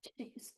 Jeez.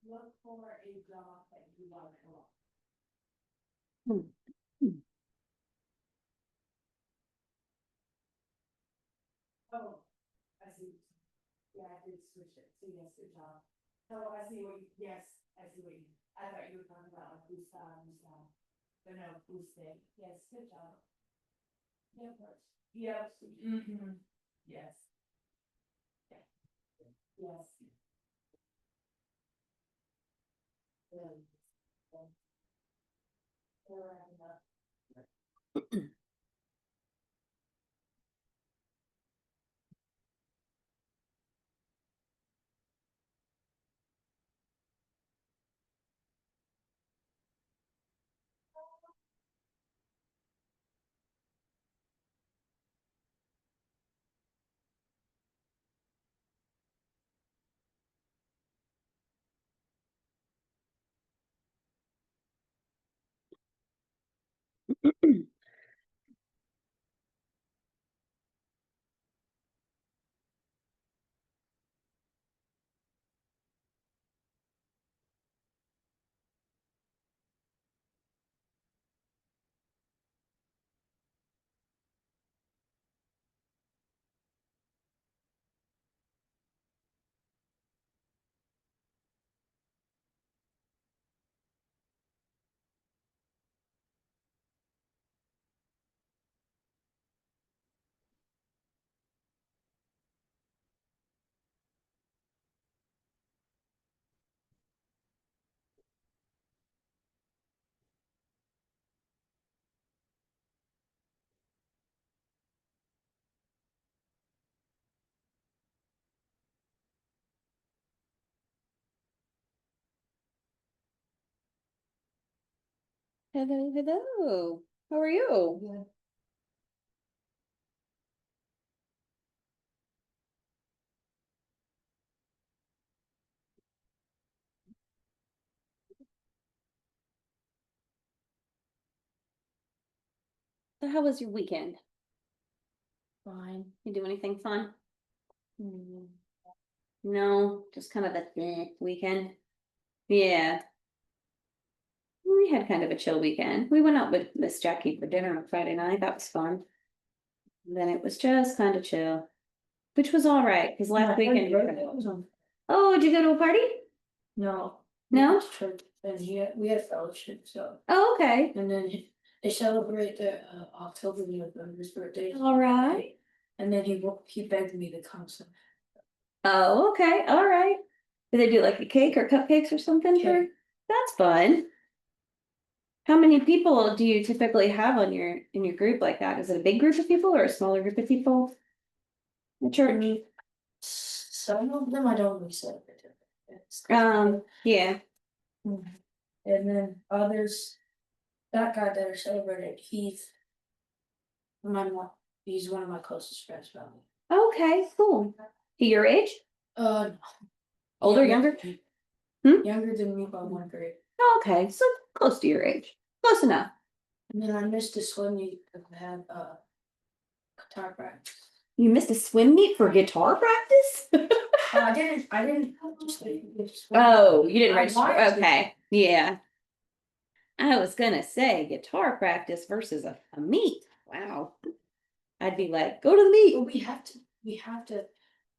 Look for a job that you love a lot. Oh, I see. Yeah, I did switch it. So yes, good job. So I see what you, yes, I see what you, I thought you were talking about like who's down. But no, who's stay. Yes, good job. Yeah, of course. Yep. Yes. Yeah. Yes. Hello, hello. How are you? Yeah. So how was your weekend? Fine. You do anything fun? No, just kind of a weekend. Yeah. We had kind of a chill weekend. We went out with Miss Jackie for dinner on Friday night. That was fun. And then it was just kind of chill, which was all right because last weekend. Oh, did you go to a party? No. No? Church, and we had a fellowship, so. Oh, okay. And then they celebrate their October November's birthday. All right. And then he begged me to come. So. Oh, okay. All right. Did they do like a cake or cupcakes or something for? That's fun. How many people do you typically have on in your group like that? Is it a big group of people or a smaller group of people? The church. Some of them I don't really celebrate. Yeah. And then others, that guy that I celebrated, he's one of my closest friends, probably. Okay, cool. Your age? Older, younger? Younger than me by 1 grade. Oh, okay, so close to your age. Close enough. And then I missed a swim meet because I had guitar practice. You missed a swim meet for guitar practice? I didn't. Oh, you didn't register. Okay, yeah. I was gonna say guitar practice versus a meet. Wow. I'd be like, go to the meet. But we have to,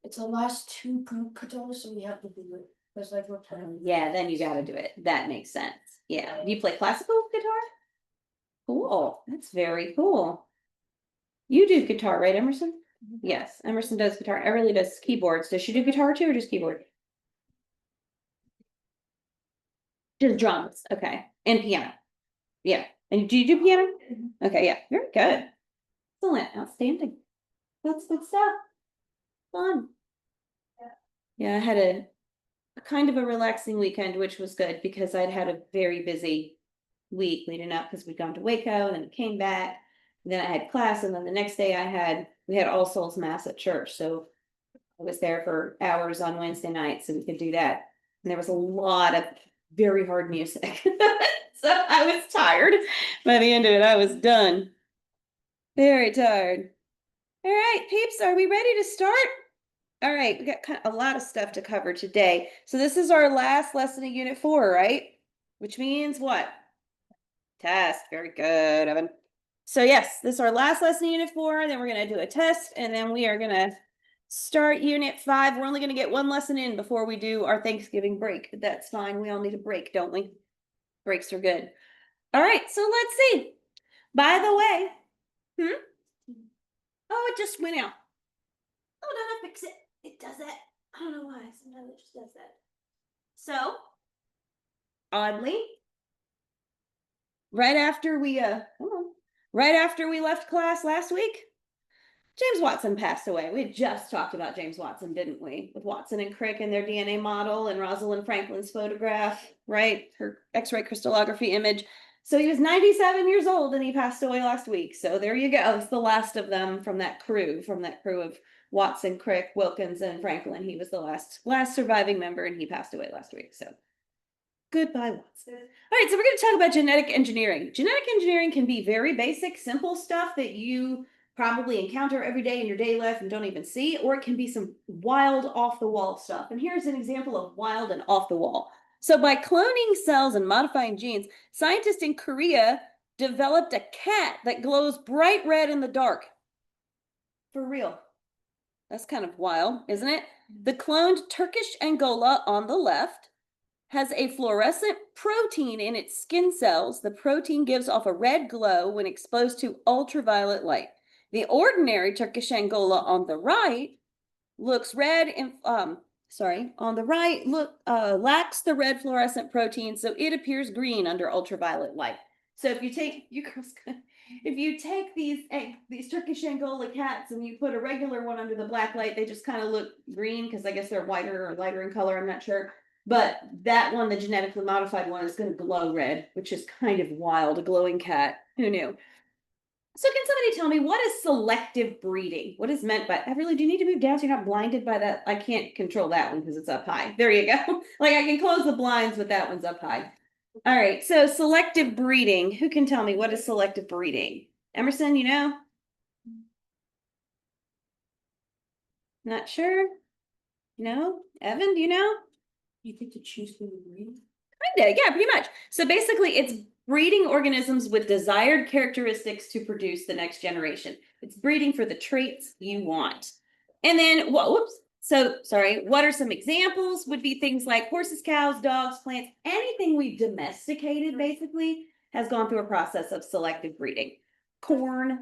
it's the last two group guitars, so we have to do it, because like we're playing. Yeah, then you gotta do it. That makes sense. Yeah. Do you play classical guitar? Cool. That's very cool. You do guitar, right, Emerson? Yes, Emerson does guitar. Everly does keyboards. Does she do guitar too, or just keyboard? Just drums. Okay. And piano. Yeah. And do you do piano? Okay, yeah. Very good. Excellent. Outstanding. That's good stuff. Fun. Yeah, I had a kind of a relaxing weekend, which was good because I'd had a very busy week leading up because we'd gone to Waco and then came back. And then I had class, and then the next day we had All Souls Mass at church. So I was there for hours on Wednesday night so we could do that. And there was a lot of very hard music. So I was tired. By the end of it, I was done. Very tired. All right, peeps, are we ready to start? All right, we got kind of a lot of stuff to cover today. So this is our last lesson of Unit 4, right? Which means what? Test. Very good, Evan. So yes, this is our last lesson in Unit 4. Then we're going to do a test, and then we are going to start Unit 5. We're only going to get one lesson in before we do our Thanksgiving break, but that's fine. We all need a break, don't we? Breaks are good. All right, so let's see. By the way, oh, it just went out. Oh, no, fix it. It does that. I don't know why. Sometimes it just does that. So, oddly, right after we left class last week, James Watson passed away. We had just talked about James Watson, didn't we? With Watson and Crick and their DNA model and Rosalind Franklin's photograph, right? Her X-ray crystallography image. So he was 97 years old and he passed away last week. So there you go. It's the last of them from that crew of Watson, Crick, Wilkins, and Franklin. He was the last surviving member, and he passed away last week. So goodbye, Watson. All right, so we're going to talk about genetic engineering. Genetic engineering can be very basic, simple stuff that you probably encounter every day in your daily life and don't even see, or it can be some wild off-the-wall stuff. And here's an example of wild and off-the-wall. So by cloning cells and modifying genes, scientists in Korea developed a cat that glows bright red in the dark. For real. That's kind of wild, isn't it? The cloned Turkish Angola on the left has a fluorescent protein in its skin cells. The protein gives off a red glow when exposed to ultraviolet light. The ordinary Turkish Angola on the right looks red and lacks the red fluorescent protein, so it appears green under ultraviolet light. So if you take these Turkish Angola cats and you put a regular one under the black light, they just kind of look green because I guess they're whiter or lighter in color, I'm not sure. But that one, the genetically modified one, is going to glow red, which is kind of wild. A glowing cat. Who knew? So can somebody tell me, what is selective breeding? What is meant by, I really do need to move down so you're not blinded by that. I can't control that one because it's up high. There you go. Like I can close the blinds, but that one's up high. All right, so selective breeding. Who can tell me what is selective breeding? Emerson, you know? Not sure? No? Evan, do you know? You get to choose who you breed? Kinda, yeah, pretty much. So basically, it's breeding organisms with desired characteristics to produce the next generation. It's breeding for the traits you want. And then, what are some examples? Would be things like horses, cows, dogs, plants, anything we've domesticated basically has gone through a process of selective breeding. Corn,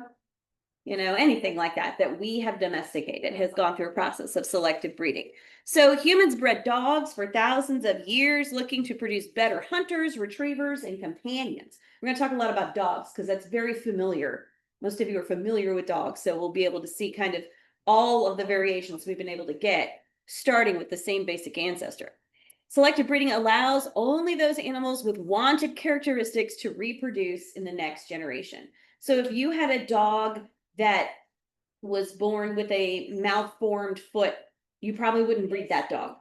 anything like that we have domesticated has gone through a process of selective breeding. So humans bred dogs for thousands of years, looking to produce better hunters, retrievers, and companions. We're going to talk a lot about dogs because that's very familiar. Most of you are familiar with dogs, so we'll be able to see kind of all of the variations we've been able to get, starting with the same basic ancestor. Selective breeding allows only those animals with wanted characteristics to reproduce in the next generation. So if you had a dog that was born with a malformed foot, you probably wouldn't breed that dog,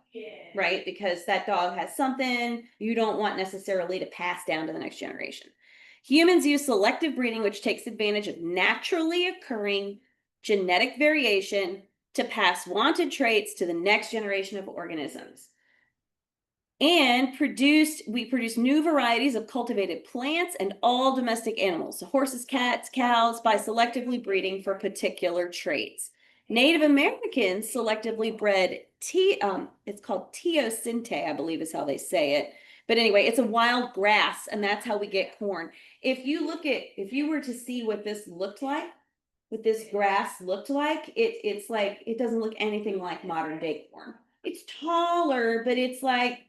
right? Because that dog has something you don't want necessarily to pass down to the next generation. Humans use selective breeding, which takes advantage of naturally occurring genetic variation to pass wanted traits to the next generation of organisms. And we produced new varieties of cultivated plants and all domestic animals, so horses, cats, cows, by selectively breeding for particular traits. Native Americans selectively bred it's called teosinte, I believe is how they say it. But anyway, it's a wild grass, and that's how we get corn. If you were to see what this looked like, what this grass looked like, it's like, it doesn't look anything like modern day corn. It's taller, but it's like,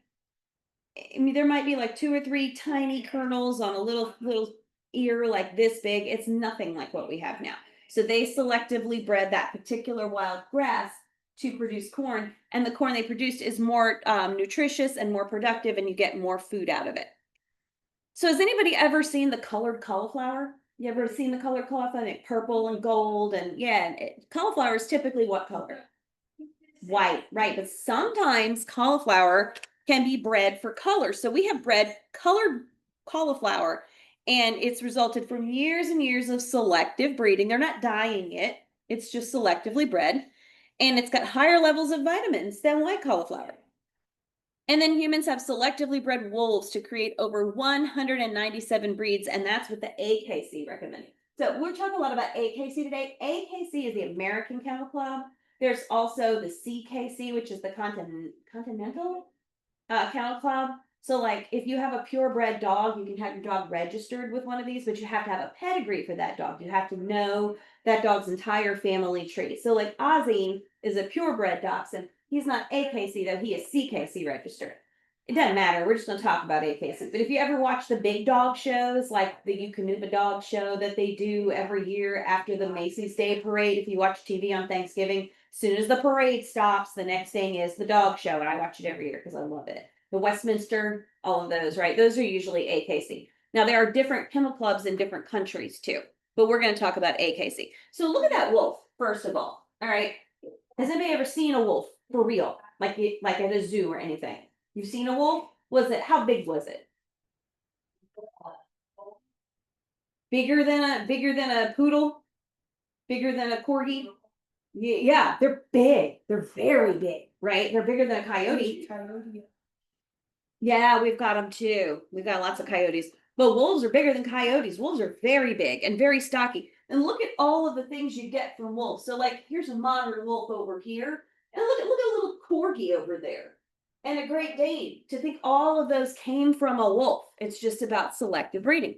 I mean, there might be like 2 or 3 tiny kernels on a little ear like this big. It's nothing like what we have now. So they selectively bred that particular wild grass to produce corn, and the corn they produced is more nutritious and more productive, and you get more food out of it. So has anybody ever seen the colored cauliflower? You ever seen the colored cauliflower, like purple and gold? And yeah, cauliflower is typically what color? White, right? But sometimes cauliflower can be bred for color. So we have bred colored cauliflower, and it's resulted from years and years of selective breeding. They're not dyeing it, it's just selectively bred. And it's got higher levels of vitamins than white cauliflower. And then humans have selectively bred wolves to create over 197 breeds, and that's what the AKC recommended. So we're talking a lot about AKC today. AKC is the American Kennel Club. There's also the CKC, which is the Continental Kennel Club. So like if you have a purebred dog, you can have your dog registered with one of these, but you have to have a pedigree for that dog. You have to know that dog's entire family tree. So like Ozzy is a purebred dachshund. He's not AKC though, he is CKC registered. It doesn't matter. We're just going to talk about AKC. But if you ever watch the big dog shows, like the Eukanuba dog show that they do every year after the Macy's Day Parade, if you watch TV on Thanksgiving, as soon as the parade stops, the next thing is the dog show. And I watch it every year because I love it. The Westminster, all of those, right? Those are usually AKC. Now, there are different kennel clubs in different countries too, but we're going to talk about AKC. So look at that wolf, first of all right? Has anybody ever seen a wolf for real? Like at a zoo or anything? You've seen a wolf? How big was it? Bigger than a poodle? Bigger than a corgi? Yeah, they're big. They're very big, right? They're bigger than a coyote. Yeah, we've got them too. We've got lots of coyotes. But wolves are bigger than coyotes. Wolves are very big and very stocky. And look at all of the things you get from wolves. So like here's a modern wolf over here. And look at a little corgi over there. And a Great Dane. To think all of those came from a wolf. It's just about selective breeding.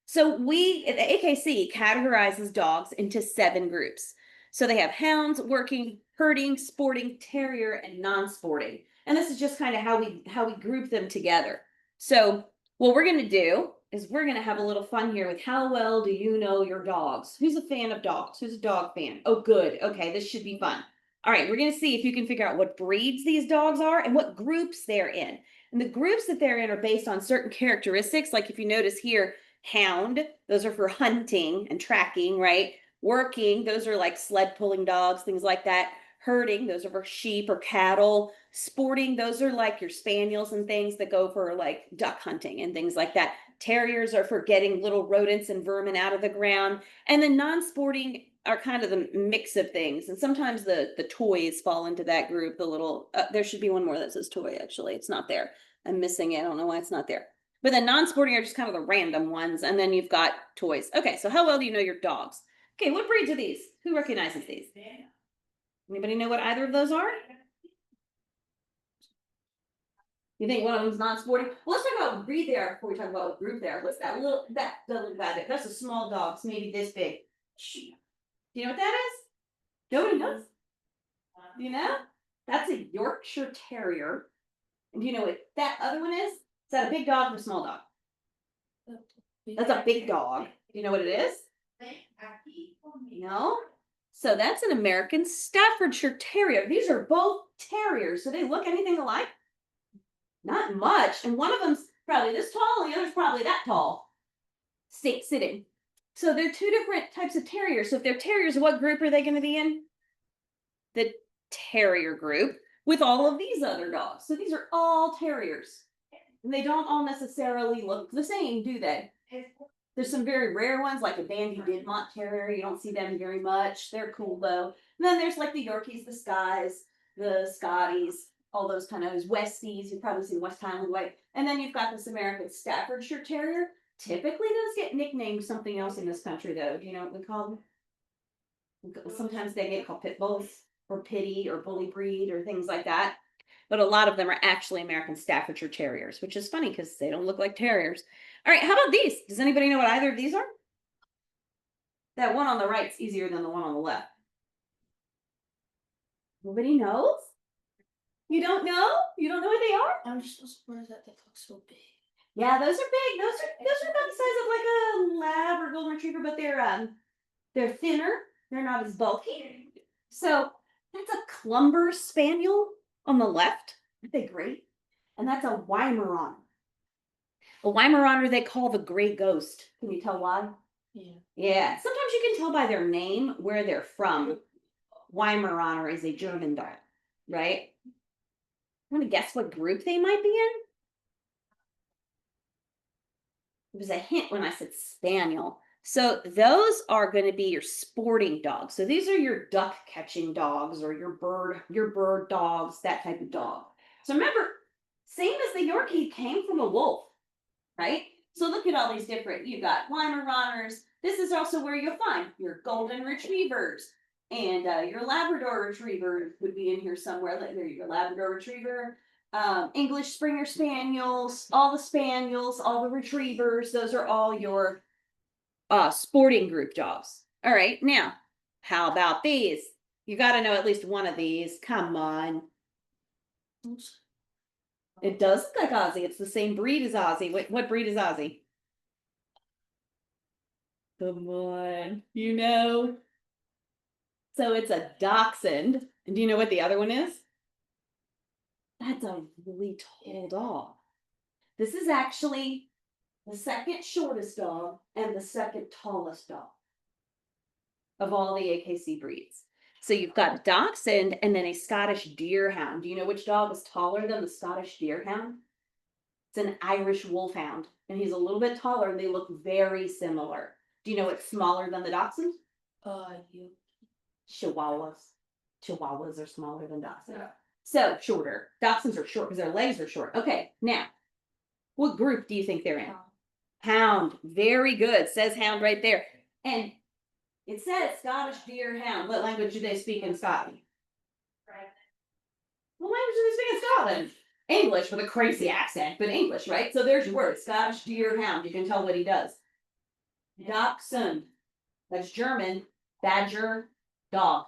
So the AKC categorizes dogs into 7 groups. So they have hounds, working, herding, sporting, terrier, and non-sporting. And this is just kind of how we group them together. So what we're going to do is we're going to have a little fun here with how well do you know your dogs? Who's a fan of dogs? Who's a dog fan? Oh, good. Okay, this should be fun. All right, we're going to see if you can figure out what breeds these dogs are and what groups they're in. And the groups that they're in are based on certain characteristics. Like if you notice here, hound, those are for hunting and tracking, right? Working, those are like sled pulling dogs, things like that. Herding, those are for sheep or cattle. Sporting, those are like your spaniels and things that go for like duck hunting and things like that. Terriers are for getting little rodents and vermin out of the ground. And then non-sporting are kind of the mix of things. And sometimes the toys fall into that group. The little, there should be one more that says toy, actually. It's not there. I'm missing it. I don't know why it's not there. But then non-sporting are just kind of the random ones. And then you've got toys. Okay, so how well do you know your dogs? Okay, what breeds are these? Who recognizes these? Anybody know what either of those are? You think one of them's non-sporting? Well, let's talk about what breed they are before we talk about what group they are. What's that little, that doesn't look bad. That's a small dog. It's maybe this big. Do you know what that is? Nobody knows. Do you know? That's a Yorkshire Terrier. And do you know what that other one is? Is that a big dog or a small dog? That's a big dog. Do you know what it is? No? So that's an American Staffordshire Terrier. These are both terriers. Do they look anything alike? Not much. And one of them's probably this tall, and the other's probably that tall. Sitting. So they're 2 different types of terriers. So if they're terriers, what group are they going to be in? The terrier group with all of these other dogs. So these are all terriers. And they don't all necessarily look the same, do they? There's some very rare ones, like a Bandy Didmont Terrier. You don't see them very much. They're cool, though. And then there's like the Yorkies, the Skies, the Scotties, all those kind of Westies. You've probably seen West Highland White. And then you've got this American Staffordshire Terrier. Typically those get nicknamed something else in this country though. Do you know what we call them? Sometimes they get called pit bulls or pitty or bully breed or things like that. But a lot of them are actually American Staffordshire Terriers, which is funny because they don't look like terriers. All right, how about these? Does anybody know what either of these are? That one on the right's easier than the one on the left. Nobody knows? You don't know? You don't know what they are? I'm just so surprised that they look so big. Yeah, those are big. Those are about the size of like a lab or golden retriever, but they're thinner. They're not as bulky. So that's a Clumber Spaniel on the left. Aren't they great? And that's a Weimaraner. A Weimaraner they call the Gray Ghost. Can you tell why? Yeah. Yeah. Sometimes you can tell by their name where they're from. Weimaraner is a German dog, right? I'm gonna guess what group they might be in. It was a hint when I said spaniel. So those are going to be your sporting dogs. So these are your duck catching dogs or your bird dogs, that type of dog. So remember, same as the Yorkie came from a wolf, right? So look at all these different, you've got Weimaraners. This is also where you'll find your golden retrievers and your Labrador retriever would be in here somewhere. There you go, Labrador retriever. English Springer Spaniels, all the retrievers, those are all your sporting group dogs. All right, now, how about these? You got to know at least one of these. Come on. It does look like Aussie. It's the same breed as Aussie. What breed is Aussie? Come on, you know. So it's a Dachshund. And do you know what the other one is? That's a really tall dog. This is actually the second shortest dog and the second tallest dog of all the AKC breeds. So you've got a Dachshund and then a Scottish Deerhound. Do you know which dog is taller than the Scottish Deerhound? It's an Irish Wolfhound, and he's a little bit taller, and they look very similar. Do you know what's smaller than the Dachshund? Chihuahuas. Chihuahuas are smaller than Dachshund. Yeah. So shorter. Dachshunds are short because their legs are short. Okay, now, what group do you think they're in? Hound. Very good. Says hound right there. And it says Scottish Deerhound. What language do they speak in Scotland? Right. What language do they speak in Scotland? English with a crazy accent, but English, right? So there's your word, Scottish Deerhound. You can tell what he does. Dachshund. That's German. Badger. Dog.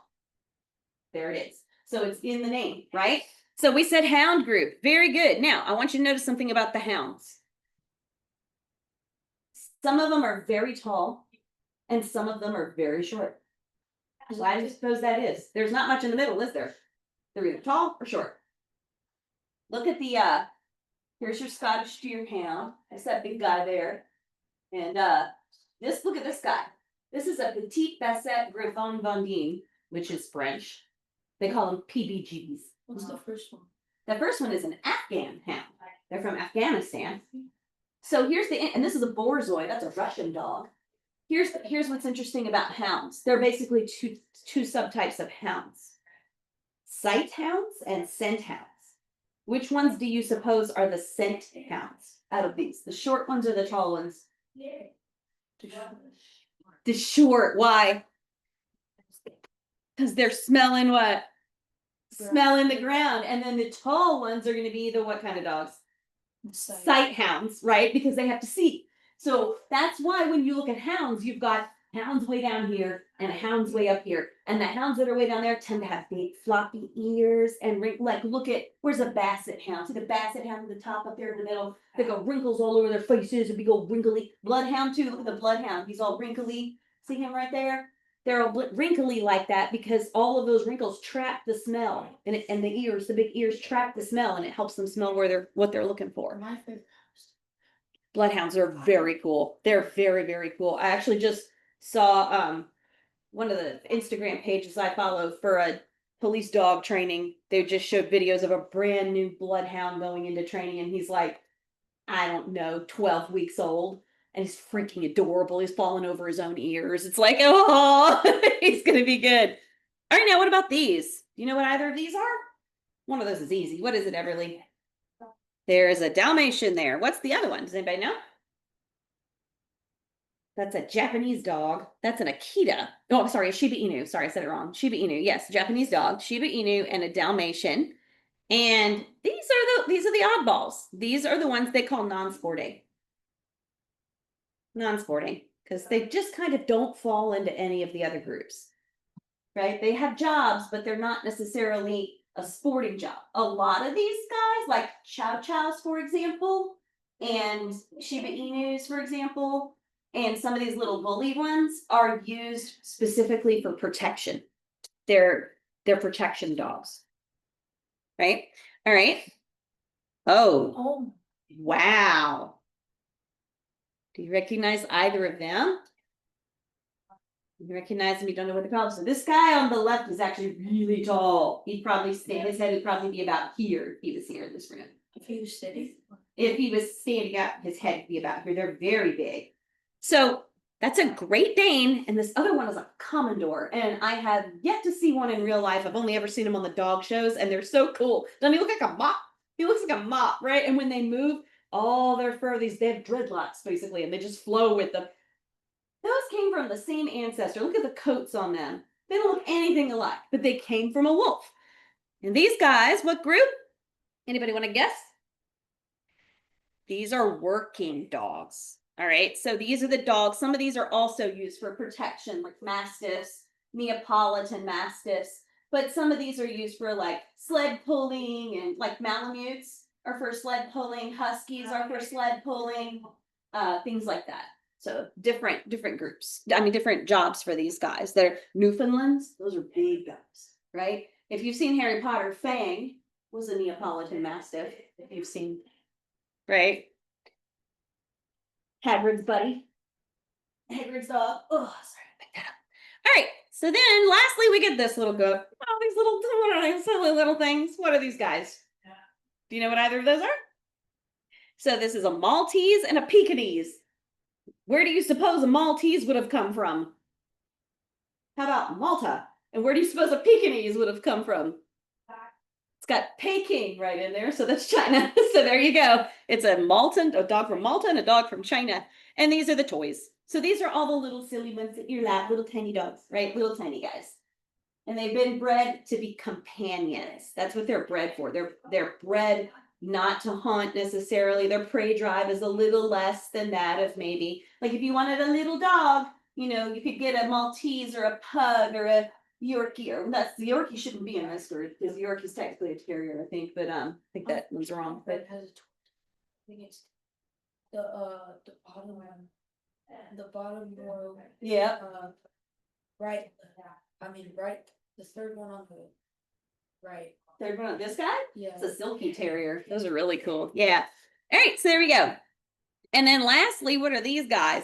There it is. So it's in the name, right? So we said hound group. Very good. Now, I want you to notice something about the hounds. Some of them are very tall, and some of them are very short. Why do you suppose that is? There's not much in the middle, is there? They're either tall or short. Look at the, here's your Scottish Deerhound. That's that big guy there. And look at this guy. This is a Petit Basset Griffon Vendée, which is French. They call them PBGs. What's the first one? The first one is an Afghan hound. They're from Afghanistan. So and this is a Borzoi. That's a Russian dog. Here's what's interesting about hounds. There are basically two subtypes of hounds. Sight hounds and scent hounds. Which ones do you suppose are the scent hounds out of these? The short ones or the tall ones? The short. Why? Because they're smelling what? Smelling the ground. And then the tall ones are going to be the what kind of dogs? Sight hounds, right? Because they have to see. So that's why when you look at hounds, you've got hounds way down here and hounds way up here. And the hounds that are way down there tend to have big floppy ears and like look at, where's a basset hound? See the basset hound at the top up there in the middle? They got wrinkles all over their faces, a big old wrinkly. Bloodhound too, look at the bloodhound. He's all wrinkly. See him right there? They're all wrinkly like that because all of those wrinkles trap the smell, and the ears, the big ears trap the smell, and it helps them smell what they're looking for. My favorite. Bloodhounds are very cool. They're very, very cool. I actually just saw one of the Instagram pages I follow for a police dog training. They just showed videos of a brand new bloodhound going into training, and he's like, I don't know, 12 weeks old. And he's freaking adorable. He's falling over his own ears. It's like, oh, he's going to be good. All right, now what about these? Do you know what either of these are? One of those is easy. What is it, Everly? There's a Dalmatian there. What's the other one? Does anybody know? That's a Japanese dog. That's an Akita. Oh, I'm sorry, a Shiba Inu. Sorry, I said it wrong. Shiba Inu. Yes, Japanese dog, Shiba Inu, and a Dalmatian. And these are the oddballs. These are the ones they call non-sporting. Non-sporting, because they just kind of don't fall into any of the other groups. Right? They have jobs, but they're not necessarily a sporting job. A lot of these guys, like Chow Chows, for example, and Shiba Inus, for example, and some of these little bully ones are used specifically for protection. They're protection dogs. Right? All right. Oh, wow. Do you recognize either of them? You recognize them, you don't know what they're called. So this guy on the left is actually really tall. He'd probably his head would probably be about here if he was here in this room. If he was sitting. If he was standing up, his head would be about here. They're very big. So that's a Great Dane, and this other one is a Commodore. And I have yet to see one in real life. I've only ever seen them on the dog shows, and they're so cool. Doesn't he look like a mop? He looks like a mop, right? And when they move, all their fur, they have dreadlocks basically, and they just flow with them. Those came from the same ancestor. Look at the coats on them. They don't look anything alike, but they came from a wolf. And these guys, what group? Anybody want to guess? These are working dogs. All right, so these are the dogs. Some of these are also used for protection, like mastiffs, Neapolitan mastiffs. But some of these are used for like sled pulling, and like Malamutes are for sled pulling. Huskies are for sled pulling, things like that. So different groups. I mean, different jobs for these guys. They're Newfoundlands. Those are big guys, right? If you've seen Harry Potter, Fang was a Neapolitan Mastiff. If you've seen, right? Hagrid's buddy. Hagrid's dog. Oh, sorry, I picked that up. All right. So then, lastly, we get this little goat. Oh, these little, what are these silly little things? What are these guys? Do you know what either of those are? So this is a Maltese and a Pekingese. Where do you suppose a Maltese would have come from? How about Malta? And where do you suppose a Pekingese would have come from? It's got Peking right in there, so that's China. So there you go. It's a dog from Malta and a dog from China. And these are the toys. So these are all the little silly ones in your lap, little tiny dogs, right? Little tiny guys. And they've been bred to be companions. That's what they're bred for. They're bred not to hunt necessarily. Their prey drive is a little less than that of maybe, like if you wanted a little dog, you know, you could get a Maltese or a pug or a Yorkie, or the Yorkie shouldn't be in this group because the Yorkie's technically a terrier, I think, but I think that was wrong. But I think it's the bottom one. The bottom row. yeah. Right. I mean, right. The third one on the right. Third one, this guy? Yeah. It's a silky terrier. Those are really cool. Yeah. All right, so there we go. And then lastly, what are these guys?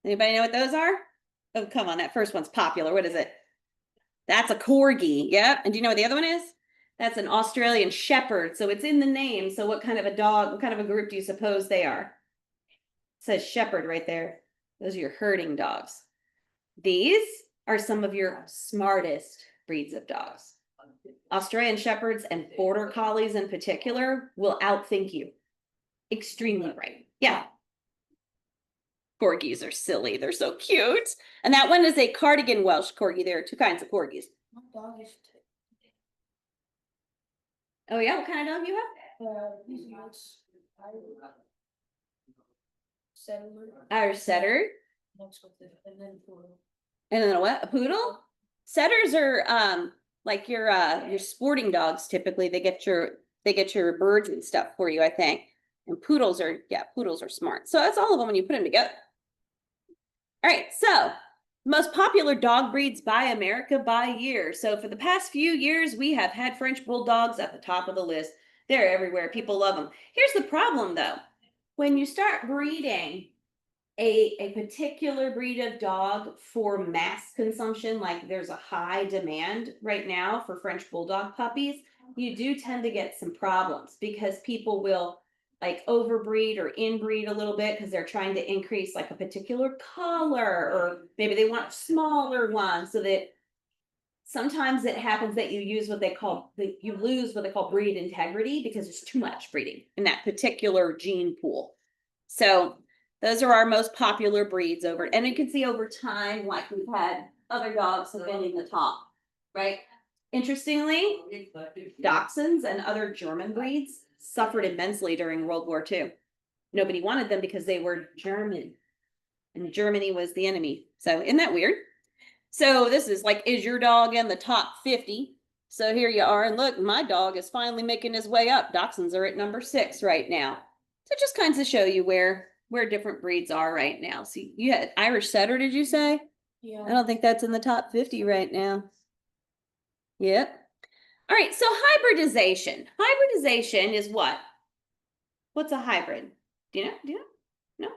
Anybody know what those are? Oh, come on, that first one's popular. What is it? That's a corgi. Yep. And do you know what the other one is? That's an Australian shepherd. So it's in the name. So what kind of a dog, what kind of a group do you suppose they are? It says shepherd right there. Those are your herding dogs. These are some of your smartest breeds of dogs. Australian shepherds and border collies in particular will outthink you. Extremely bright. Yeah. Corgis are silly. They're so cute. And that one is a cardigan Welsh corgi. There are two kinds of corgis. My dog is. Oh yeah, what kind of dog you have? These ones. Settler. Irish setter. Next with it, and then poodle. And then a what? A poodle? Setters are like your sporting dogs typically. They get your birds and stuff for you, I think. And poodles are smart. So that's all of them when you put them together. All right, so most popular dog breeds by America by year. So for the past few years, we have had French bulldogs at the top of the list. They're everywhere. People love them. Here's the problem though. When you start breeding a particular breed of dog for mass consumption, like there's a high demand right now for French bulldog puppies, you do tend to get some problems because people will like overbreed or inbreed a little bit because they're trying to increase like a particular color, or maybe they want smaller ones so that sometimes it happens that you use what they call, you lose what they call breed integrity because there's too much breeding in that particular gene pool. So those are our most popular breeds over, and you can see over time, like we've had other dogs have been in the top, right? Interestingly, Dachshunds and other German breeds suffered immensely during World War II. Nobody wanted them because they were German, and Germany was the enemy. So isn't that weird? So this is like, is your dog in the top 50? So here you are, and look, my dog is finally making his way up. Dachshunds are at number 6 right now. So just kinds of show you where different breeds are right now. See, you had Irish Setter, did you say? Yeah. I don't think that's in the top 50 right now. Yep. All right, so hybridization. Hybridization is what? What's a hybrid? Do you know? Do you know? No?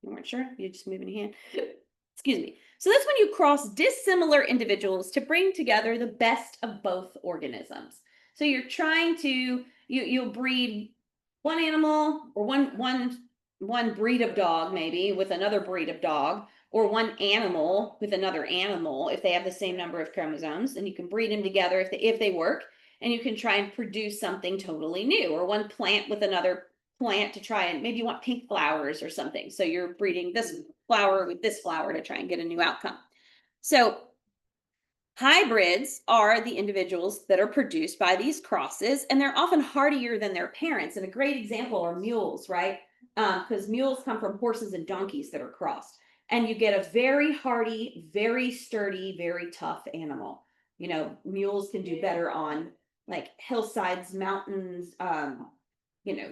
You weren't sure? You just moving your hand. Excuse me. So that's when you cross dissimilar individuals to bring together the best of both organisms. So you're trying to, you'll breed one animal or one breed of dog maybe with another breed of dog, or one animal with another animal if they have the same number of chromosomes, and you can breed them together if they work, and you can try and produce something totally new, or one plant with another plant to try and, maybe you want pink flowers or something, so you're breeding this flower with this flower to try and get a new outcome. So hybrids are the individuals that are produced by these crosses, and they're often hardier than their parents. And a great example are mules, right? Because mules come from horses and donkeys that are crossed, and you get a very hardy, very sturdy, very tough animal. You know, mules can do better on like hillsides, mountains,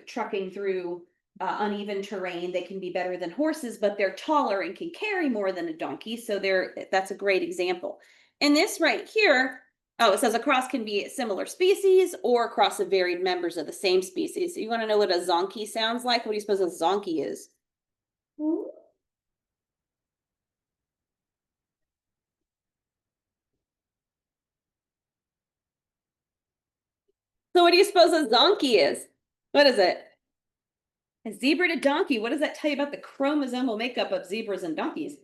trucking through uneven terrain. They can be better than horses, but they're taller and can carry more than a donkey. So that's a great example. And this right here, it says a cross can be a similar species or a cross of varied members of the same species. So you want to know what a zonkey sounds like? What do you suppose a zonkey is? So what do you suppose a zonkey is? What is it? A zebra to donkey. What does that tell you about the chromosomal makeup of zebras and donkeys?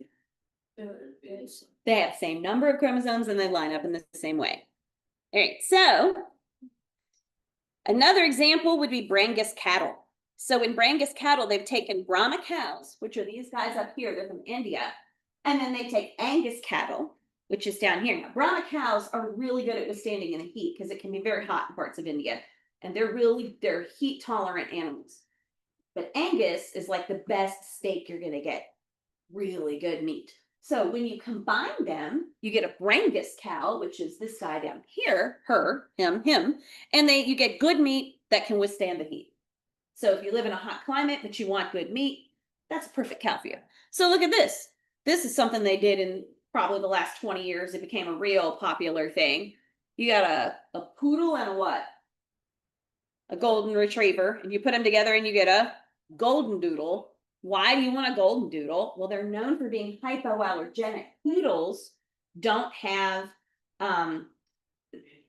They have the same number of chromosomes and they line up in the same way. All right, so another example would be Brangus cattle. So in Brangus cattle, they've taken Brahma cows, which are these guys up here, they're from India, and then they take Angus cattle, which is down here. Now, Brahma cows are really good at withstanding in the heat because it can be very hot in parts of India, and they're heat tolerant animals. But Angus is like the best steak you're gonna get, really good meat. So when you combine them, you get a Brangus cow, which is this guy down here, him, and you get good meat that can withstand the heat. So if you live in a hot climate but you want good meat, that's a perfect cow for you. So look at this. This is something they did in probably the last 20 years. It became a real popular thing. You got a poodle and a what? A golden retriever, and you put them together and you get a golden doodle. Why do you want a golden doodle? Well, they're known for being hypoallergenic. Poodles don't have,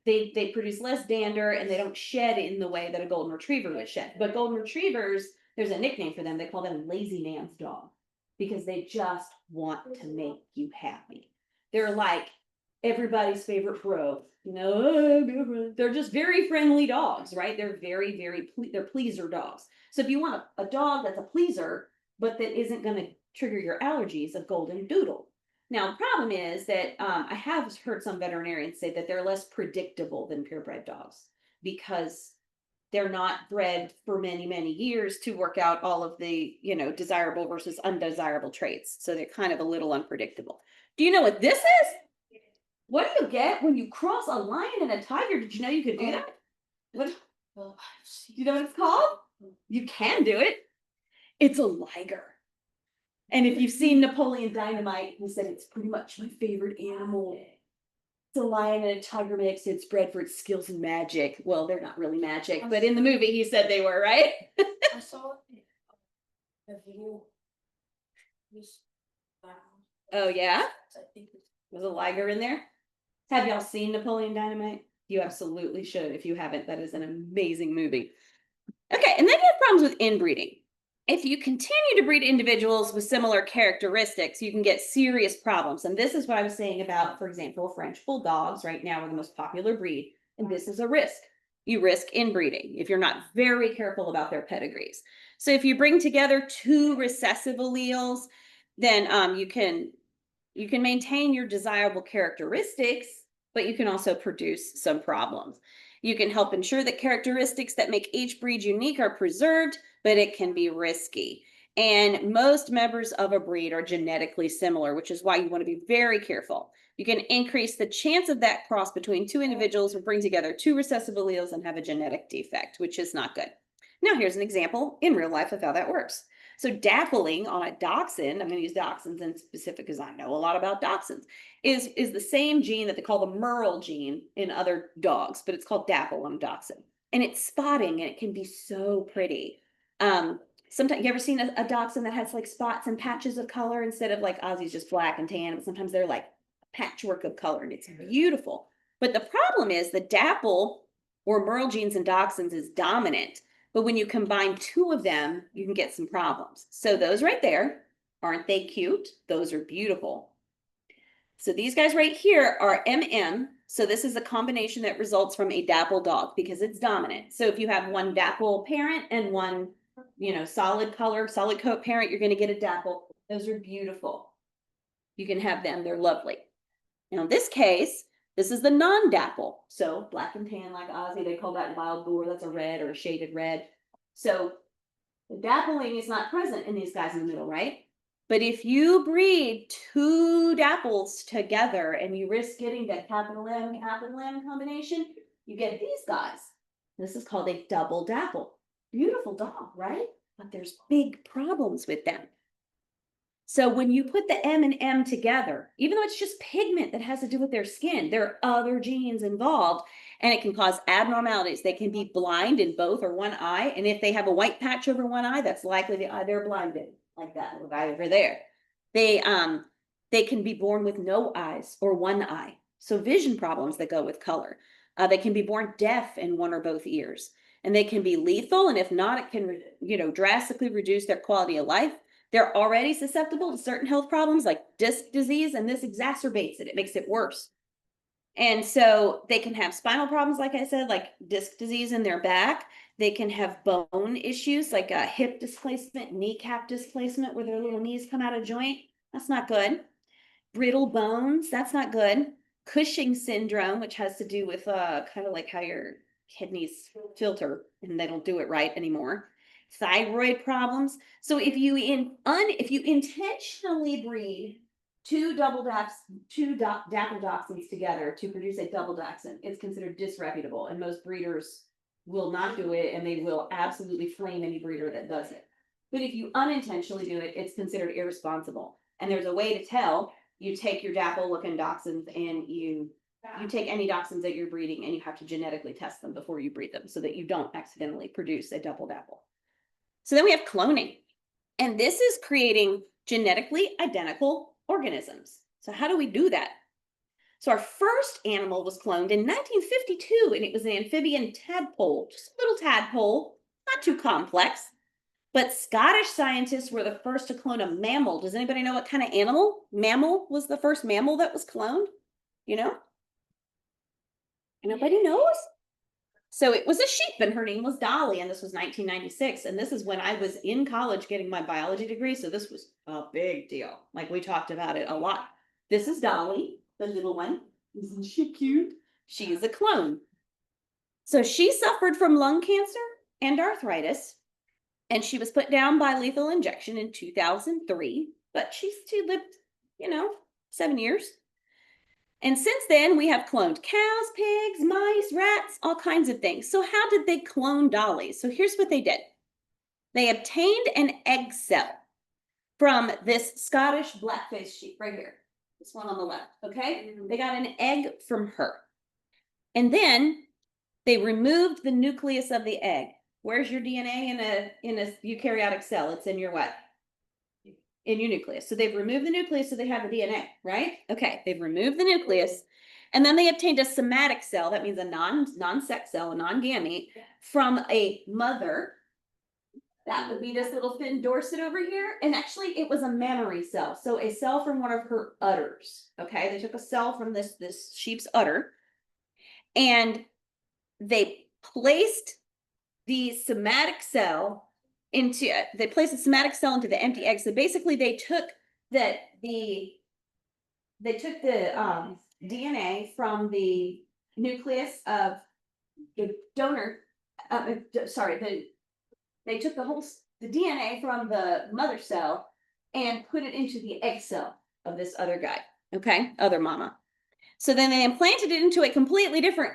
they produce less dander and they don't shed in the way that a golden retriever would shed. But golden retrievers, there's a nickname for them. They call them lazy man's dog because they just want to make you happy. They're like everybody's favorite bro, they're just very friendly dogs, right? They're they're pleaser dogs. So if you want a dog that's a pleaser, but that isn't going to trigger your allergies, a golden doodle. Now, the problem is that I have heard some veterinarians say that they're less predictable than purebred dogs because they're not bred for many, many years to work out all of the, desirable versus undesirable traits. So they're kind of a little unpredictable. Do you know what this is? What do you get when you cross a lion and a tiger? Did you know you could do that? What? Do you know what it's called? You can do it. It's a liger. And if you've seen Napoleon Dynamite, he said it's pretty much my favorite animal. It's a lion and a tiger mix. It's bred for its skills in magic. Well, they're not really magic, but in the movie he said they were, right? I saw a video. Oh yeah? I think Was a liger in there? Have y'all seen Napoleon Dynamite? You absolutely should. If you haven't, that is an amazing movie. Okay, and then you have problems with inbreeding. if you continue to breed individuals with similar characteristics, you can get serious problems. And this is what I was saying about, for example, French bulldogs right now are the most popular breed. And this is a risk. You risk inbreeding if you're not very careful about their pedigrees. So if you bring together two recessive alleles, then you can maintain your desirable characteristics, but you can also produce some problems. You can help ensure that characteristics that make each breed unique are preserved, but it can be risky. And most members of a breed are genetically similar, which is why you want to be very careful. You can increase the chance of that cross between two individuals or bring together two recessive alleles and have a genetic defect, which is not good. Now, here's an example in real life of how that works. So dappling on a dachshund, I'm going to use dachshunds in specific because I know a lot about dachshunds, is the same gene that they call the Merle gene in other dogs, but it's called dapple on a dachshund. And it's spotting and it can be so pretty. Sometimes you ever seen a dachshund that has like spots and patches of color instead of like Ozzy's just black and tan, but sometimes they're like a patchwork of color and it's beautiful. But the problem is the dapple or Merle genes in dachshunds is dominant. But when you combine two of them, you can get some problems. So those right there, aren't they cute? Those are beautiful. So these guys right here are MM. So this is a combination that results from a dapple dog because it's dominant. So if you have one dapple parent and one, solid color, solid coat parent, you're going to get a dapple. Those are beautiful. You can have them. They're lovely. Now in this case, this is the non-dapple. So black and tan like Ozzy, they call that wild boar. That's a red or a shaded red. So the dappling is not present in these guys in the middle, right? But if you breed two dapples together and you risk getting that capital M combination, you get these guys. This is called a double dapple. Beautiful dog, right? But there's big problems with them. So when you put the M and M together, even though it's just pigment that has to do with their skin, there are other genes involved and it can cause abnormalities. They can be blind in both or one eye. And if they have a white patch over one eye, that's likely the eye they're blinded, like that little guy over there. They can be born with no eyes or one eye. So vision problems that go with color. They can be born deaf in one or both ears. And they can be lethal. And if not, it can, drastically reduce their quality of life. They're already susceptible to certain health problems like disc disease, and this exacerbates it. It makes it worse. And so they can have spinal problems, like I said, like disc disease in their back. They can have bone issues like a hip displacement, kneecap displacement, where their little knees come out of joint. That's not good. Brittle bones, that's not good. Cushing syndrome, which has to do with kind of like how your kidneys filter and they don't do it right anymore. Thyroid problems. So if you intentionally breed two dapple dachshunds together to produce a double dachshund, it's considered disreputable, and most breeders will not do it, and they will absolutely flame any breeder that does it. But if you unintentionally do it, it's considered irresponsible. And there's a way to tell. You take your dapple-looking dachshunds and you take any dachshunds that you're breeding, and you have to genetically test them before you breed them so that you don't accidentally produce a double dapple. So then we have cloning, and this is creating genetically identical organisms. So how do we do that? So our first animal was cloned in 1952, and it was an amphibian tadpole, just a little tadpole, not too complex. But Scottish scientists were the first to clone a mammal. Does anybody know what kind of animal? Mammal was the first mammal that was cloned? Nobody knows? So it was a sheep, and her name was Dolly, and this was 1996. And this is when I was in college getting my biology degree. So this was a big deal. Like, we talked about it a lot. This is Dolly, the little one. Isn't she cute? She is a clone. So she suffered from lung cancer and arthritis, and she was put down by lethal injection in 2003. But she lived, 7 years. And since then, we have cloned cows, pigs, mice, rats, all kinds of things. So how did they clone Dolly? So here's what they did. They obtained an egg cell from this Scottish black-faced sheep right here. This one on the left, okay? They got an egg from her. And then they removed the nucleus of the egg. Where's your DNA in a eukaryotic cell? It's in your what? In your nucleus. So they've removed the nucleus so they have the DNA, right? Okay, they've removed the nucleus, and then they obtained a somatic cell. That means a non-sex cell, a non-gamete, from a mother That would be this little Finn Dorset over here. And actually it was a mammary cell. So a cell from one of her udders. Okay. They took a cell from this sheep's udder and they placed the somatic cell into, they placed the somatic cell into the empty egg. So basically they took the DNA from the nucleus of the donor, they took the DNA from the mother cell and put it into the egg cell of this other guy, okay, other mama. So then they implanted it into a completely different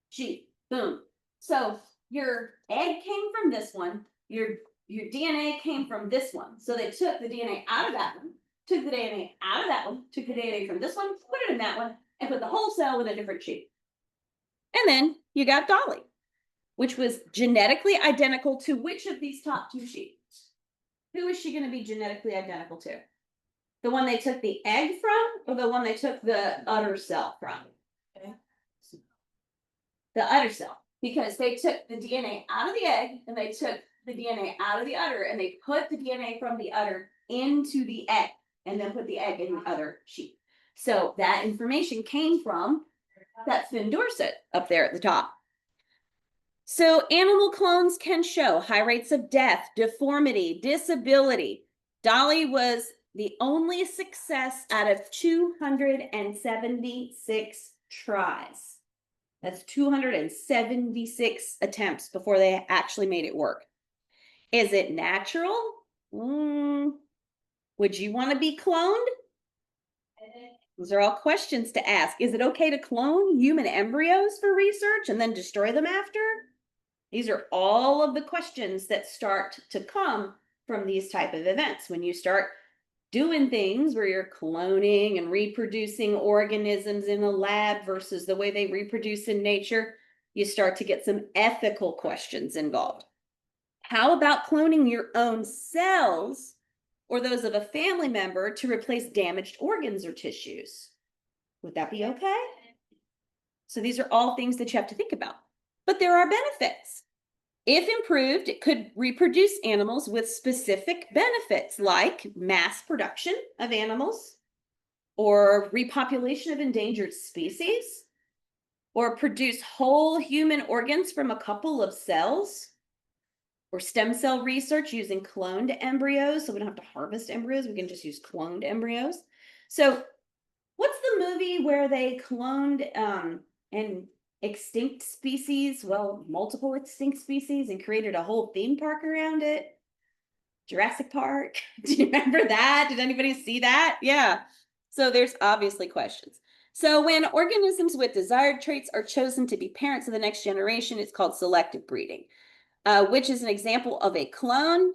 sheep. Boom. So your egg came from this one, your DNA came from this one. So they took the DNA out of that one, took the DNA out of that one, took the DNA from this one, put it in that one, and put the whole cell with a different sheep. And then you got Dolly, which was genetically identical to which of these top two sheep? Who is she going to be genetically identical to? The one they took the egg from or the one they took the udder cell from? Okay. The udder cell, because they took the DNA out of the egg and they took the DNA out of the udder and they put the DNA from the udder into the egg and then put the egg in the other sheep. So that information came from that Finn Dorset up there at the top. So animal clones can show high rates of death, deformity, disability. Dolly was the only success out of 276 tries. That's 276 attempts before they actually made it work. Is it natural? Would you want to be cloned? Those are all questions to ask. Is it okay to clone human embryos for research and then destroy them after? These are all of the questions that start to come from these type of events. When you start doing things where you're cloning and reproducing organisms in a lab versus the way they reproduce in nature, you start to get some ethical questions involved. How about cloning your own cells or those of a family member to replace damaged organs or tissues? Would that be okay? So these are all things that you have to think about. But there are benefits. If improved, it could reproduce animals with specific benefits like mass production of animals or repopulation of endangered species or produce whole human organs from a couple of cells or stem cell research using cloned embryos. So we don't have to harvest embryos. We can just use cloned embryos. So what's the movie where they cloned an extinct species, well, multiple extinct species, and created a whole theme park around it? Jurassic Park. Do you remember that? Did anybody see that? Yeah. So there's obviously questions. So when organisms with desired traits are chosen to be parents of the next generation, it's called selective breeding, which is an example of a clone,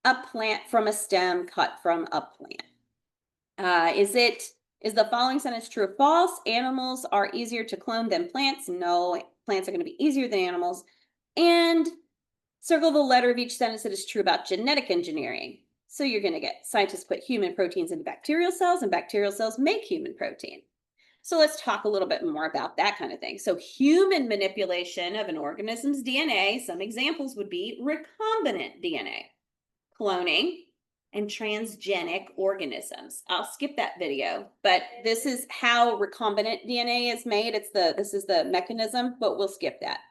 a plant from a stem cut from a plant. Is the following sentence true or false? Animals are easier to clone than plants. No, plants are going to be easier than animals. And circle the letter of each sentence that is true about genetic engineering. So you're going to get scientists put human proteins into bacterial cells and bacterial cells make human protein. So let's talk a little bit more about that kind of thing. So human manipulation of an organism's DNA, some examples would be recombinant DNA, cloning, and transgenic organisms. I'll skip that video, but this is how recombinant DNA is made. This is the mechanism, but we'll skip that.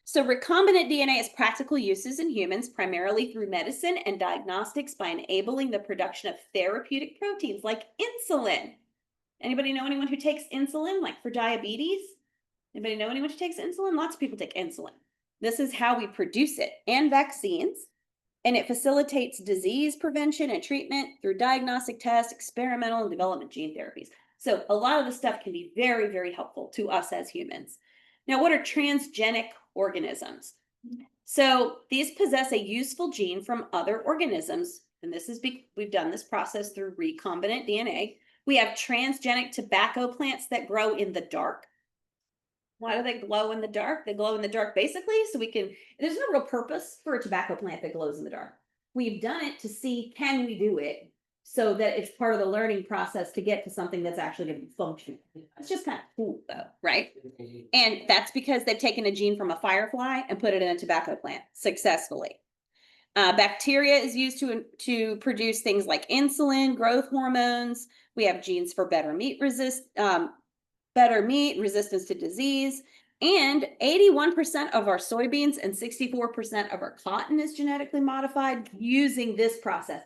So recombinant DNA has practical uses in humans, primarily through medicine and diagnostics by enabling the production of therapeutic proteins like insulin. Anybody know anyone who takes insulin, like for diabetes? Anybody know anyone who takes insulin? Lots of people take insulin. This is how we produce it, and vaccines. And it facilitates disease prevention and treatment through diagnostic tests, experimental and development gene therapies. So a lot of the stuff can be very, very helpful to us as humans. Now, what are transgenic organisms? So these possess a useful gene from other organisms. And this is, we've done this process through recombinant DNA. We have transgenic tobacco plants that grow in the dark. Why do they glow in the dark? They glow in the dark basically so there's no real purpose for a tobacco plant that glows in the dark. We've done it to see, can we do it so that it's part of the learning process to get to something that's actually going to be functional. It's just kind of cool though, right? And that's because they've taken a gene from a firefly and put it in a tobacco plant successfully. Bacteria is used to produce things like insulin, growth hormones. We have genes for better meat resistance to disease, and 81% of our soybeans and 64% of our cotton is genetically modified using this process.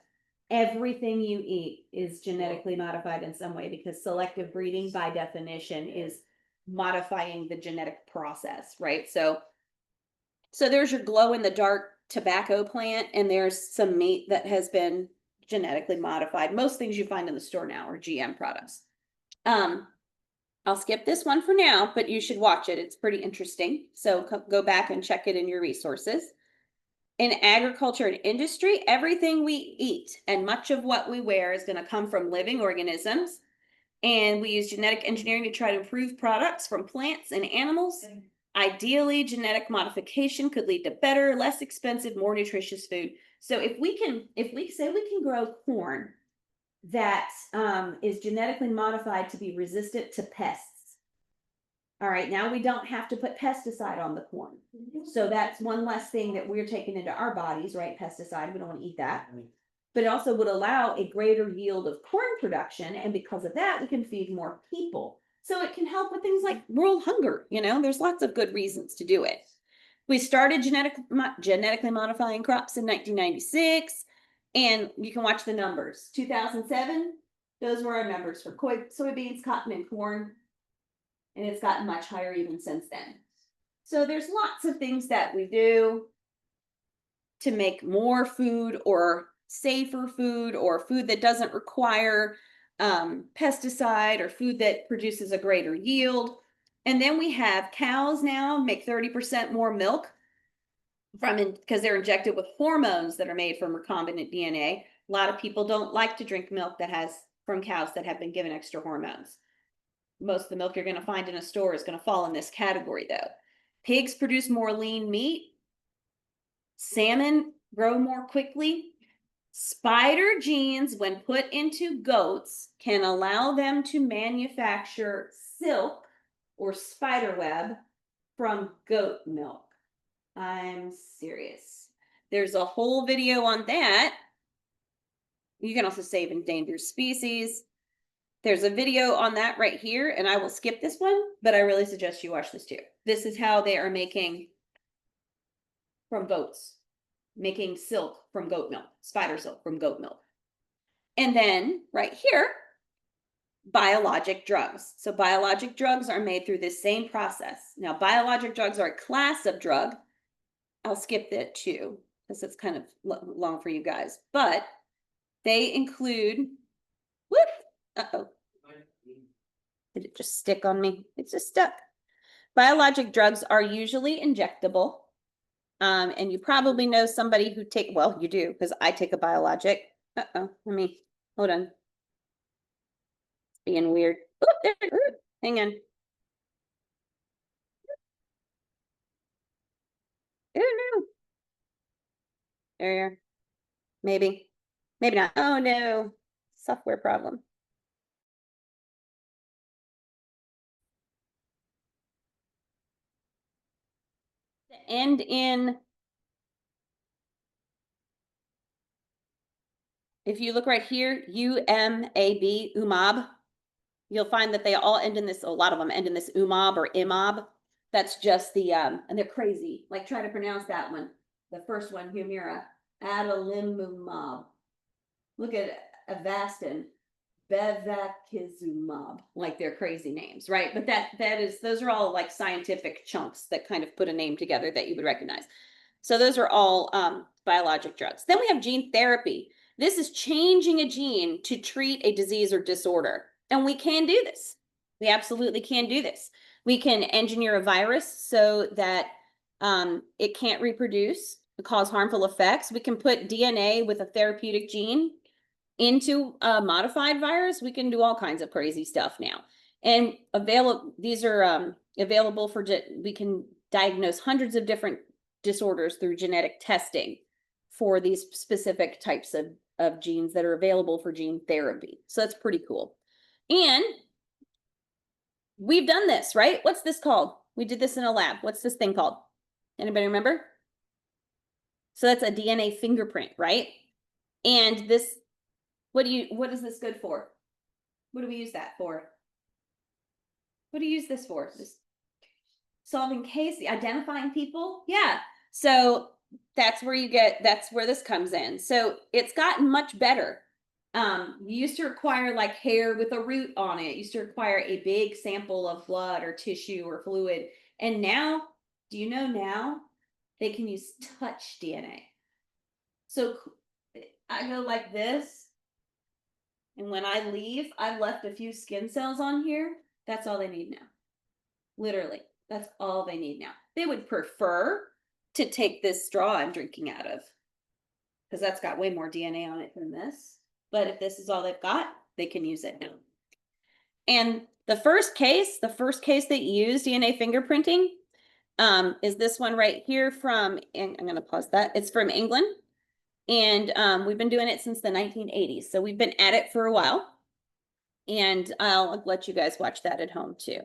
Everything you eat is genetically modified in some way because selective breeding by definition is modifying the genetic process, right? So there's your glow in the dark tobacco plant, and there's some meat that has been genetically modified. Most things you find in the store now are GM products. I'll skip this one for now, but you should watch it. It's pretty interesting. So go back and check it in your resources. In agriculture and industry, everything we eat and much of what we wear is going to come from living organisms. And we use genetic engineering to try to improve products from plants and animals. Ideally, genetic modification could lead to better, less expensive, more nutritious food. So if we say we can grow corn that is genetically modified to be resistant to pests. All right, now we don't have to put pesticide on the corn. So that's one less thing that we're taking into our bodies, right? Pesticide, we don't want to eat that. But it also would allow a greater yield of corn production. And because of that, we can feed more people. So it can help with things like world hunger. You know, there's lots of good reasons to do it. We started genetically modifying crops in 1996. And you can watch the numbers. 2007, those were our numbers for soybeans, cotton, and corn. And it's gotten much higher even since then. So there's lots of things that we do to make more food or safer food or food that doesn't require pesticide or food that produces a greater yield. And then we have cows now make 30% more milk because they're injected with hormones that are made from recombinant DNA. A lot of people don't like to drink milk that has from cows that have been given extra hormones. Most of the milk you're going to find in a store is going to fall in this category, though. Pigs produce more lean meat. Salmon grow more quickly. Spider genes, when put into goats, can allow them to manufacture silk or spider web from goat milk. I'm serious. There's a whole video on that. You can also save endangered species. There's a video on that right here, and I will skip this one, but I really suggest you watch this too. This is how they are making from goats, making silk from goat milk, spider silk from goat milk. And then right here, biologic drugs. So biologic drugs are made through this same process. Now, biologic drugs are a class of drug. I'll skip that too, because it's kind of long for you guys, but they include, whoop, uh-oh. Did it just stick on me? It's just stuck. Biologic drugs are usually injectable. And you probably know somebody who well, you do, because I take a biologic. Uh-oh, hold on. It's being weird. Hang on. Oh no. There you are. Maybe not. Oh no. Software problem. End in, if you look right here, UMAB, UMAB, you'll find that they all end in this, a lot of them end in this UMAB or IMAB. That's just the, and they're crazy. Like, try to pronounce that one. The first one, Humira, adalimumab. Look at Avastin, bevacizumab. Like, they're crazy names, right? But those are all like scientific chunks that kind of put a name together that you would recognize. So those are all biologic drugs. Then we have gene therapy. This is changing a gene to treat a disease or disorder. And we can do this. We absolutely can do this. We can engineer a virus so that it can't reproduce, cause harmful effects. We can put DNA with a therapeutic gene into a modified virus. We can do all kinds of crazy stuff now. And these are available for, we can diagnose hundreds of different disorders through genetic testing for these specific types of genes that are available for gene therapy. So that's pretty cool. And we've done this, right? What's this called? We did this in a lab. What's this thing called? Anybody remember? So that's a DNA fingerprint, right? And this, what is this good for? What do we use that for? What do you use this for? Just solving case, identifying people? Yeah. So that's where that's where this comes in. So it's gotten much better. You used to require like hair with a root on it. You used to require a big sample of blood or tissue or fluid. And now, do you know now they can use touch DNA? So I go like this. And when I leave, I've left a few skin cells on here. That's all they need now. Literally, that's all they need now. They would prefer to take this straw I'm drinking out of, because that's got way more DNA on it than this. But if this is all they've got, they can use it now. And the first case that used DNA fingerprinting is this one right here from, and I'm going to pause that. It's from England. And we've been doing it since the 1980s. So we've been at it for a while. And I'll let you guys watch that at home too.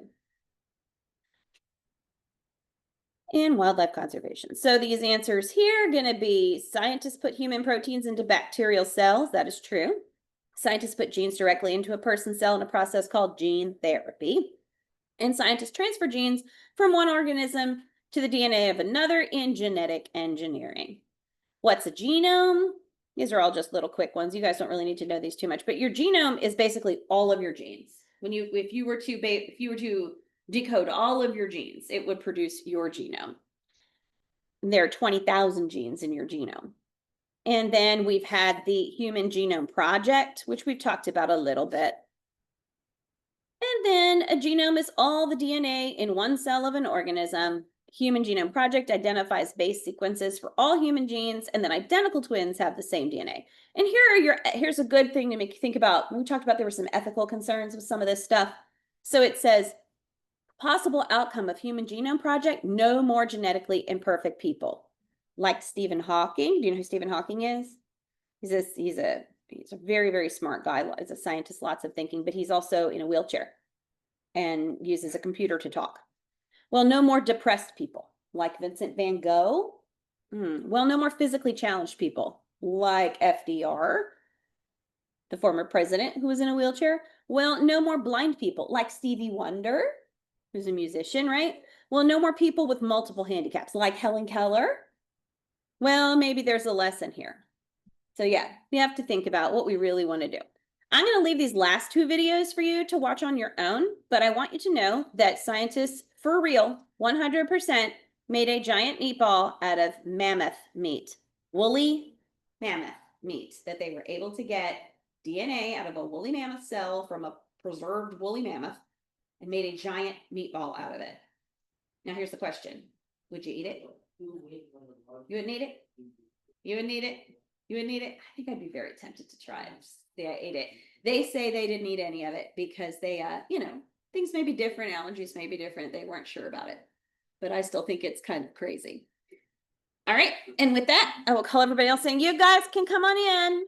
And wildlife conservation. So these answers here are going to be: scientists put human proteins into bacterial cells. That is true. Scientists put genes directly into a person's cell in a process called gene therapy. And scientists transfer genes from one organism to the DNA of another in genetic engineering. What's a genome? These are all just little quick ones. You guys don't really need to know these too much, but your genome is basically all of your genes. If you were to decode all of your genes, it would produce your genome. And there are 20,000 genes in your genome. And then we've had the Human Genome Project, which we've talked about a little bit. And then a genome is all the DNA in one cell of an organism. Human Genome Project identifies base sequences for all human genes, and then identical twins have the same DNA. And here's a good thing to make you think about. We talked about there were some ethical concerns with some of this stuff. So it says, possible outcome of Human Genome Project: no more genetically imperfect people. Like Stephen Hawking. Do you know who Stephen Hawking is? He's a very, very smart guy. He's a scientist, lots of thinking, but he's also in a wheelchair and uses a computer to talk. Well, no more depressed people like Vincent van Gogh. Well, no more physically challenged people like FDR, the former president who was in a wheelchair. Well, no more blind people like Stevie Wonder, who's a musician, right? Well, no more people with multiple handicaps like Helen Keller. Well, maybe there's a lesson here. So yeah, we have to think about what we really want to do. I'm going to leave these last two videos for you to watch on your own, but I want you to know that scientists, for real, 100%, made a giant meatball out of mammoth meat, woolly mammoth meat, that they were able to get DNA out of a woolly mammoth cell from a preserved woolly mammoth and made a giant meatball out of it. Now here's the question. Would you eat it? You wouldn't eat it? You wouldn't eat it? You wouldn't eat it? I think I'd be very tempted to try it. I ate it. They say they didn't eat any of it because they, things may be different, allergies may be different. They weren't sure about it, but I still think it's kind of crazy. All right. And with that, I will call everybody else saying, you guys can come on in.